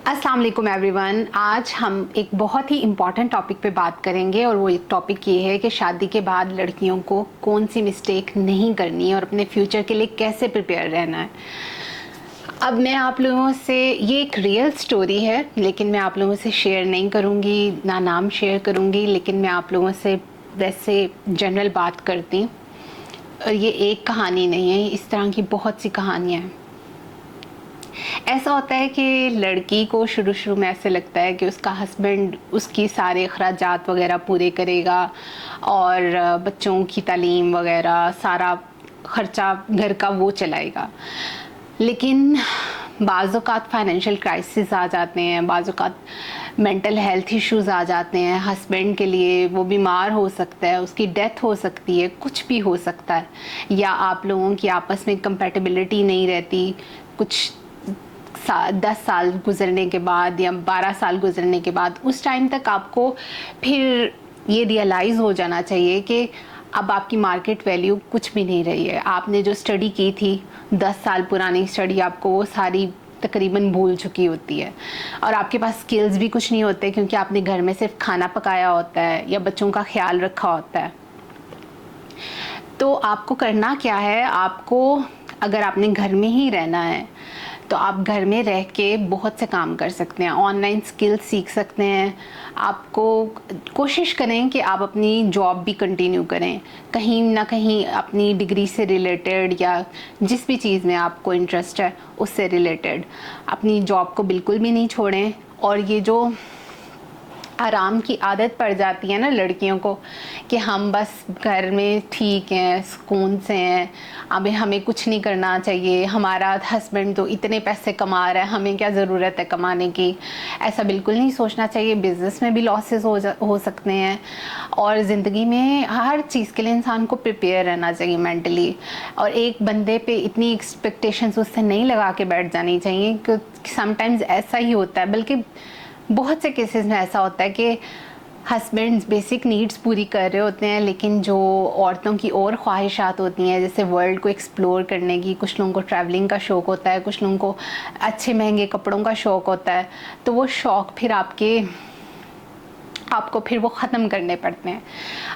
अस्सलाम वालेकुम एवरीवन। आज हम एक बहुत ही इम्पॉर्टेंट टॉपिक पे बात करेंगे और वो एक टॉपिक ये है कि शादी के बाद लड़कियों को कौन सी मिस्टेक नहीं करनी है और अपने फ्यूचर के लिए कैसे प्रिपेयर रहना है। अब मैं आप लोगों से, ये एक रियल स्टोरी है लेकिन मैं आप लोगों से शेयर नहीं करूँगी, ना नाम शेयर करूँगी, लेकिन मैं आप लोगों से वैसे जनरल बात करती हूँ। और ये एक कहानी नहीं है, इस तरह की बहुत सी कहानियाँ हैं। ऐसा होता है कि लड़की को शुरू शुरू में ऐसे लगता है कि उसका हस्बैंड उसकी सारे अखराजात वगैरह पूरे करेगा और बच्चों की तालीम वगैरह सारा ख़र्चा घर का वो चलाएगा। लेकिन बाज़ औक़ात फाइनेंशियल क्राइसिस आ जाते हैं, बाज़ औक़ात मेंटल हेल्थ इश्यूज़ आ जाते हैं हस्बैंड के लिए, वो बीमार हो सकता है, उसकी डेथ हो सकती है, कुछ भी हो सकता है, या आप लोगों की आपस में कंपैटिबिलिटी नहीं रहती। कुछ 10 साल गुजरने के बाद या 12 साल गुजरने के बाद उस टाइम तक आपको फिर ये रियलाइज़ हो जाना चाहिए कि अब आपकी मार्केट वैल्यू कुछ भी नहीं रही है। आपने जो स्टडी की थी 10 साल पुरानी स्टडी, आपको वो सारी तकरीबन भूल चुकी होती है और आपके पास स्किल्स भी कुछ नहीं होते क्योंकि आपने घर में सिर्फ खाना पकाया होता है या बच्चों का ख्याल रखा होता है। तो आपको करना क्या है, आपको अगर आपने घर में ही रहना है तो आप घर में रह के बहुत से काम कर सकते हैं, ऑनलाइन स्किल सीख सकते हैं। आपको कोशिश करें कि आप अपनी जॉब भी कंटिन्यू करें, कहीं ना कहीं अपनी डिग्री से रिलेटेड या जिस भी चीज़ में आपको इंटरेस्ट है उससे रिलेटेड अपनी जॉब को बिल्कुल भी नहीं छोड़ें। और ये जो आराम की आदत पड़ जाती है ना लड़कियों को कि हम बस घर में ठीक हैं, सुकून से हैं, अभी हमें कुछ नहीं करना चाहिए, हमारा हस्बैंड तो इतने पैसे कमा रहा है, हमें क्या ज़रूरत है कमाने की। ऐसा बिल्कुल नहीं सोचना चाहिए। बिज़नेस में भी लॉसेस हो सकते हैं और ज़िंदगी में हर चीज़ के लिए इंसान को प्रिपेयर रहना चाहिए मेंटली। और एक बंदे पे इतनी एक्सपेक्टेशंस उससे नहीं लगा के बैठ जानी चाहिए क्योंकि समटाइम्स ऐसा ही होता है, बल्कि बहुत से केसेस में ऐसा होता है कि हस्बैंड्स बेसिक नीड्स पूरी कर रहे होते हैं लेकिन जो औरतों की और ख्वाहिशात होती हैं, जैसे वर्ल्ड को एक्सप्लोर करने की, कुछ लोगों को ट्रैवलिंग का शौक़ होता है, कुछ लोगों को अच्छे महंगे कपड़ों का शौक़ होता है, तो वो शौक़ फिर आपको फिर वो ख़त्म करने पड़ते हैं।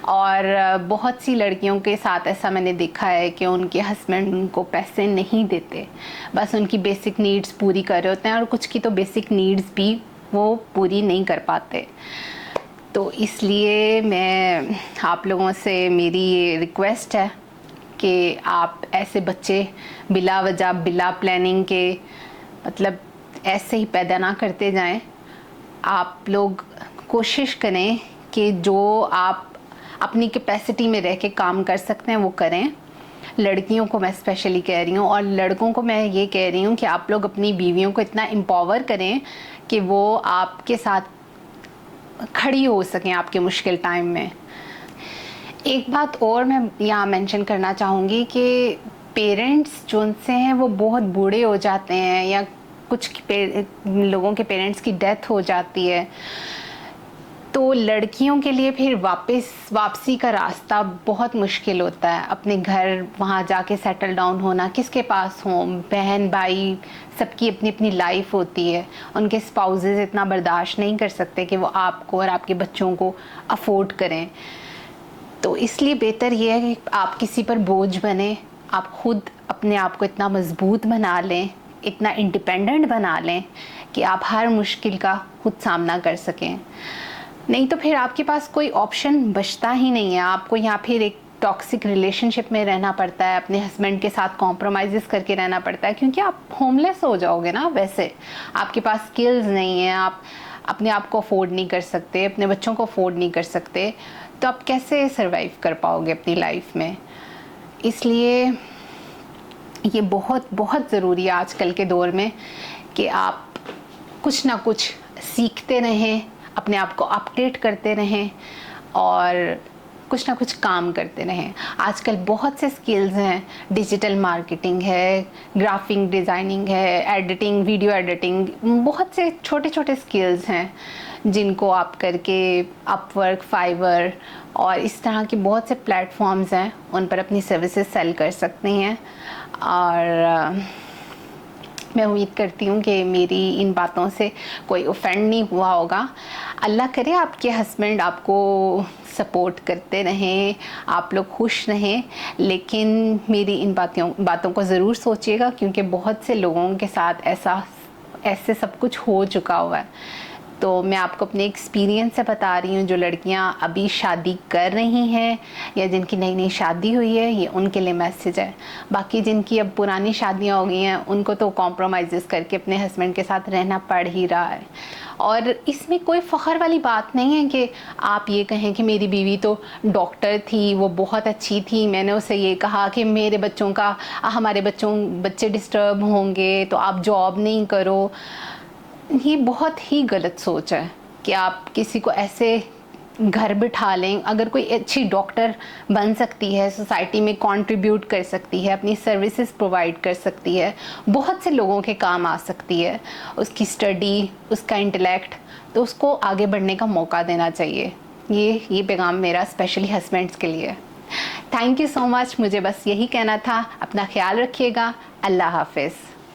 और बहुत सी लड़कियों के साथ ऐसा मैंने देखा है कि उनके हस्बैंड उनको पैसे नहीं देते, बस उनकी बेसिक नीड्स पूरी कर रहे होते हैं और कुछ की तो बेसिक नीड्स भी वो पूरी नहीं कर पाते। तो इसलिए मैं आप लोगों से मेरी ये रिक्वेस्ट है कि आप ऐसे बच्चे बिला वजह बिला प्लानिंग के मतलब ऐसे ही पैदा ना करते जाएं। आप लोग कोशिश करें कि जो आप अपनी कैपेसिटी में रह के काम कर सकते हैं वो करें। लड़कियों को मैं स्पेशली कह रही हूँ और लड़कों को मैं ये कह रही हूँ कि आप लोग अपनी बीवियों को इतना एम्पावर करें कि वो आपके साथ खड़ी हो सकें आपके मुश्किल टाइम में। एक बात और मैं यहाँ मेंशन करना चाहूँगी कि पेरेंट्स जो उनसे हैं वो बहुत बूढ़े हो जाते हैं या कुछ लोगों के पेरेंट्स की डेथ हो जाती है, तो लड़कियों के लिए फिर वापसी का रास्ता बहुत मुश्किल होता है। अपने घर वहाँ जाके सेटल डाउन होना, किसके पास हो, बहन भाई सबकी अपनी अपनी लाइफ होती है, उनके स्पाउसेस इतना बर्दाश्त नहीं कर सकते कि वो आपको और आपके बच्चों को अफोर्ड करें। तो इसलिए बेहतर ये है कि आप किसी पर बोझ बने, आप खुद अपने आप को इतना मजबूत बना लें, इतना इंडिपेंडेंट बना लें कि आप हर मुश्किल का खुद सामना कर सकें। नहीं तो फिर आपके पास कोई ऑप्शन बचता ही नहीं है। आपको यहाँ फिर एक टॉक्सिक रिलेशनशिप में रहना पड़ता है, अपने हस्बैंड के साथ कॉम्प्रोमाइज़ करके रहना पड़ता है क्योंकि आप होमलेस हो जाओगे ना। वैसे आपके पास स्किल्स नहीं है, आप अपने आप को अफोर्ड नहीं कर सकते, अपने बच्चों को अफोर्ड नहीं कर सकते, तो आप कैसे सर्वाइव कर पाओगे अपनी लाइफ में। इसलिए ये बहुत बहुत ज़रूरी है आजकल के दौर में कि आप कुछ ना कुछ सीखते रहें, अपने आप को अपडेट करते रहें और कुछ ना कुछ काम करते रहें। आजकल बहुत से स्किल्स हैं, डिजिटल मार्केटिंग है, ग्राफिक डिज़ाइनिंग है, एडिटिंग, वीडियो एडिटिंग, बहुत से छोटे छोटे स्किल्स हैं जिनको आप करके अपवर्क, फाइवर और इस तरह के बहुत से प्लेटफॉर्म्स हैं, उन पर अपनी सर्विसेज सेल कर सकते हैं। और मैं उम्मीद करती हूँ कि मेरी इन बातों से कोई ऑफेंड नहीं हुआ होगा। अल्लाह करे आपके हस्बैंड आपको सपोर्ट करते रहें, आप लोग खुश रहें, लेकिन मेरी इन बातों को ज़रूर सोचिएगा, क्योंकि बहुत से लोगों के साथ ऐसे सब कुछ हो चुका हुआ है। तो मैं आपको अपने एक्सपीरियंस से बता रही हूँ, जो लड़कियाँ अभी शादी कर रही हैं या जिनकी नई नई शादी हुई है, ये उनके लिए मैसेज है। बाकी जिनकी अब पुरानी शादियाँ हो गई हैं, उनको तो कॉम्प्रोमाइज़ करके अपने हस्बैंड के साथ रहना पड़ ही रहा है। और इसमें कोई फ़ख्र वाली बात नहीं है कि आप ये कहें कि मेरी बीवी तो डॉक्टर थी, वो बहुत अच्छी थी, मैंने उसे ये कहा कि हमारे बच्चे डिस्टर्ब होंगे तो आप जॉब नहीं करो। ये बहुत ही गलत सोच है कि आप किसी को ऐसे घर बिठा लें। अगर कोई अच्छी डॉक्टर बन सकती है, सोसाइटी में कंट्रीब्यूट कर सकती है, अपनी सर्विसेज प्रोवाइड कर सकती है, बहुत से लोगों के काम आ सकती है, उसकी स्टडी, उसका इंटेलेक्ट, तो उसको आगे बढ़ने का मौका देना चाहिए। ये पैगाम मेरा स्पेशली हस्बैंड्स के लिए। थैंक यू सो मच, मुझे बस यही कहना था। अपना ख्याल रखिएगा। अल्लाह हाफिज़।